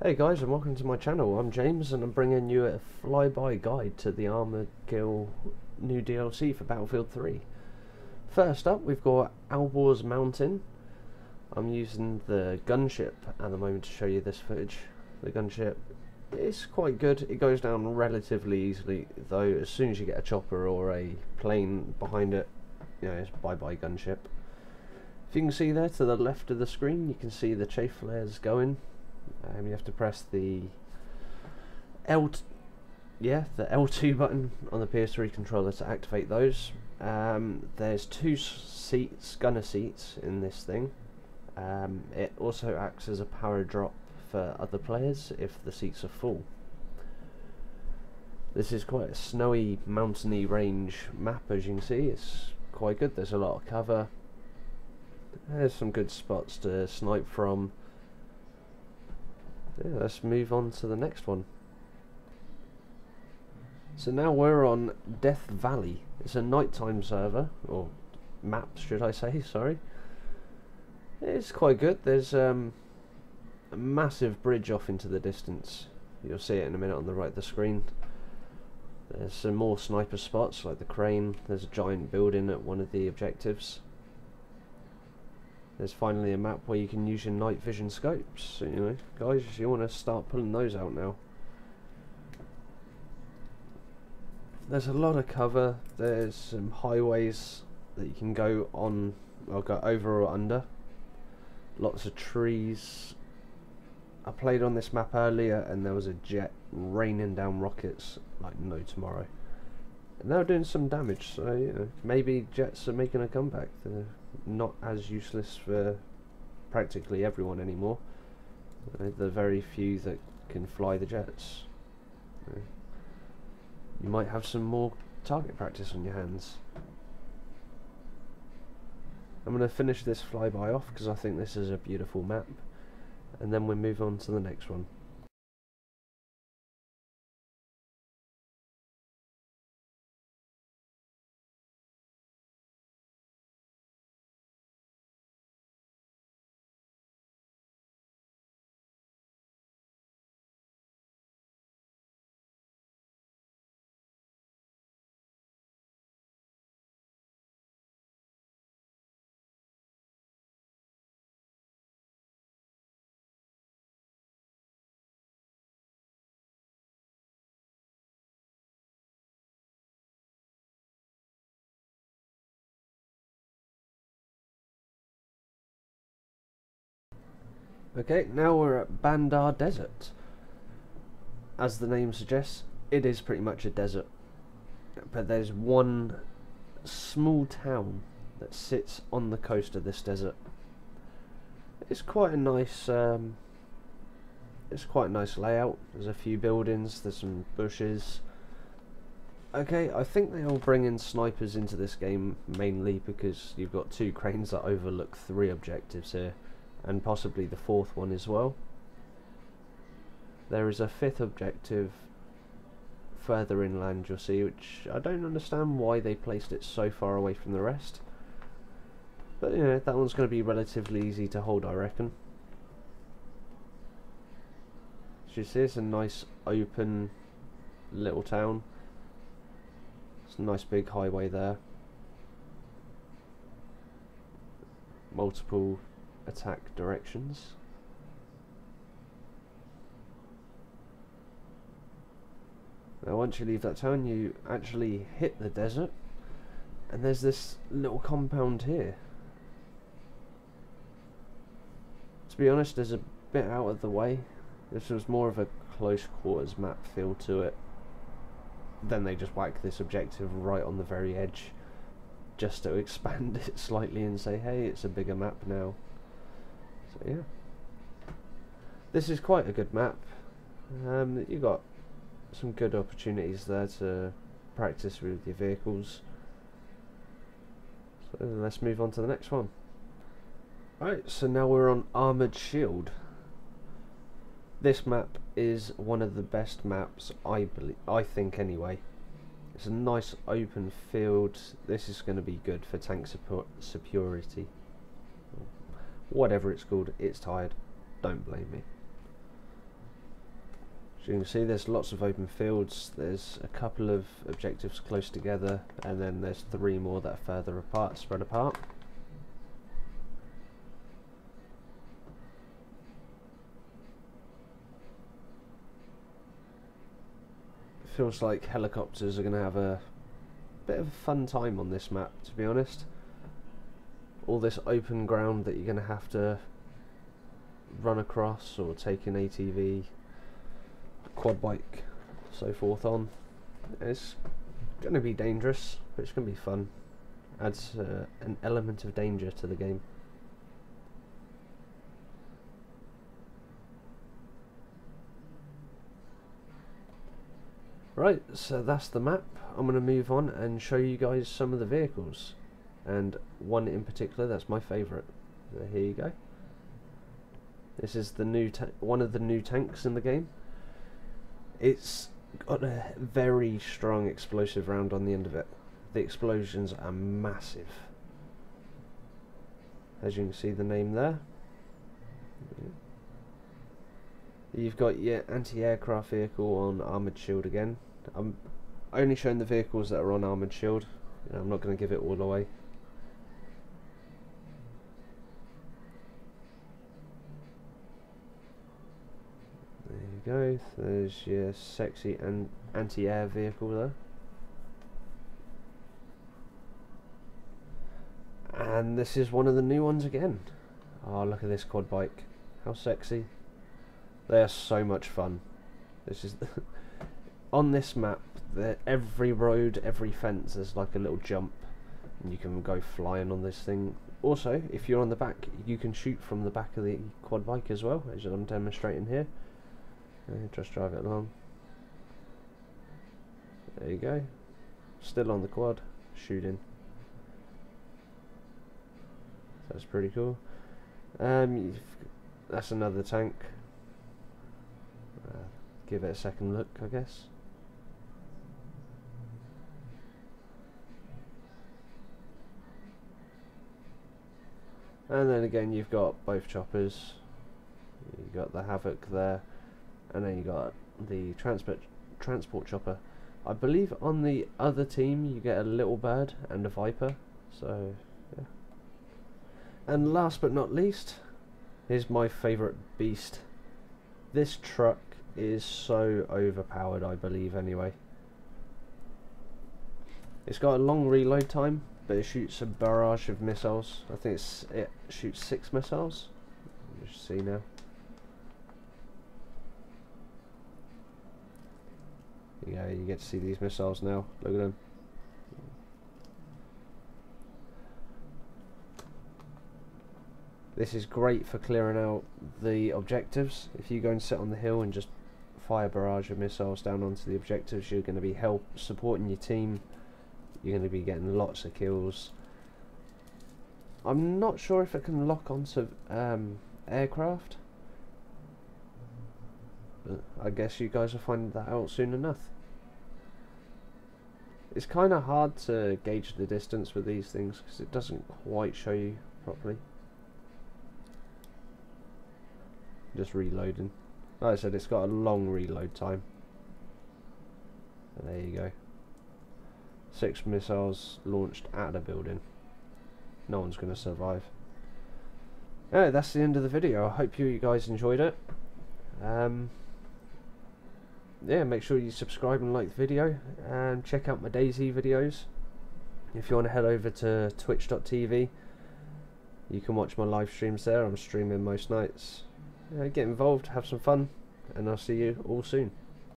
Hey guys, and welcome to my channel. I'm James and I'm bringing you a flyby guide to the Armored Kill new DLC for Battlefield 3. First up, we've got Albor's Mountain. I'm using the gunship at the moment to show you this footage. The gunship is quite good. It goes down relatively easily, though as soon as you get a chopper or a plane behind it, you know, it's bye-bye gunship. If you can see there to the left of the screen, you can see the chafe flares going. You have to press the L2 button on the PS3 controller to activate those. There's two gunner seats in this thing. It also acts as a power drop for other players if the seats are full. This is quite a snowy, mountainy range map, as you can see. It's quite good. There's a lot of cover. There's some good spots to snipe from. Yeah, let's move on to the next one. So now we're on Death Valley. It's a nighttime server, or map should I say, sorry. It's quite good. There's a massive bridge off into the distance. You'll see it in a minute on the right of the screen. There's some more sniper spots like the crane. There's a giant building at one of the objectives. There's finally a map where you can use your night vision scopes. So, you know, guys, you want to start pulling those out now. There's a lot of cover. There's some highways that you can go on, or go over or under. Lots of trees. I played on this map earlier and there was a jet raining down rockets like no tomorrow. And they're doing some damage, so you know, maybe jets are making a comeback. They're not as useless for practically everyone anymore. The very few that can fly the jets. You might have some more target practice on your hands. I'm going to finish this flyby off because I think this is a beautiful map, and then we'll move on to the next one. Okay, now we're at Bandour Desert. As the name suggests, it is pretty much a desert. But there's one small town that sits on the coast of this desert. It's quite a nice layout. There's a few buildings, there's some bushes. Okay, I think they'll bring in snipers into this game mainly because you've got two cranes that overlook 3 objectives here, and possibly the 4th one as well. There is a 5th objective further inland, you'll see, which I don't understand why they placed it so far away from the rest. But you know, that one's going to be relatively easy to hold, I reckon. As you see, it's a nice open little town. It's a nice big highway there. Multiple attack directions. Now once you leave that town, you actually hit the desert, and there's this little compound here. To be honest, there's a bit out of the way. This was more of a close quarters map feel to it. Then they just whack this objective right on the very edge just to expand it slightly and say, hey, it's a bigger map now. So yeah, this is quite a good map. You got some good opportunities there to practice with your vehicles. So let's move on to the next one. Alright, so now we're on Armoured Shield. This map is one of the best maps, I think anyway. It's a nice open field. This is going to be good for tank security. Whatever it's called, it's tired. Don't blame me. As you can see, there's lots of open fields. There's a couple of objectives close together, and then there's 3 more that are further apart, spread apart. It feels like helicopters are going to have a bit of a fun time on this map, to be honest. All this open ground that you're going to have to run across, or take an ATV, quad bike, so forth on. It's going to be dangerous, but it's going to be fun. Adds an element of danger to the game. Right, so that's the map. I'm going to move on and show you guys some of the vehicles, and one in particular that's my favourite. So here you go. This is the new one of the new tanks in the game. It's got a very strong explosive round on the end of it. The explosions are massive. As you can see, the name there. You've got your anti-aircraft vehicle on armoured shield again. I'm only showing the vehicles that are on armoured shield. You know, I'm not going to give it all away. There you go. There's your sexy and anti-air vehicle there. And this is one of the new ones again. Oh, look at this quad bike. How sexy. They are so much fun. This is on this map, every road, every fence, there's like a little jump, and you can go flying on this thing. Also, if you're on the back, you can shoot from the back of the quad bike as well, as I'm demonstrating here. Just drive it along. There you go. Still on the quad, shooting. That's pretty cool. That's another tank. Give it a second look, I guess. And then again, you've got both choppers. You've got the Havoc there, and then you got the transport chopper. I believe on the other team you get a Little Bird and a Viper. So yeah. And last but not least, here's my favourite beast. This truck is so overpowered, I believe, anyway. It's got a long reload time, but it shoots a barrage of missiles. I think it shoots 6 missiles. Just see now. Yeah, you get to see these missiles now. Look at them. This is great for clearing out the objectives. If you go and sit on the hill and just fire a barrage of missiles down onto the objectives, you're going to be supporting your team. You're going to be getting lots of kills. I'm not sure if it can lock onto aircraft, but I guess you guys will find that out soon enough. It's kind of hard to gauge the distance with these things because it doesn't quite show you properly. Just reloading. Like I said, it's got a long reload time. And there you go. 6 missiles launched at a building. No one's going to survive. Yeah, that's the end of the video. I hope you guys enjoyed it. Yeah, make sure you subscribe and like the video, and check out my DayZ videos. If you want to head over to twitch.tv, you can watch my live streams there. I'm streaming most nights. Get involved, have some fun, and I'll see you all soon.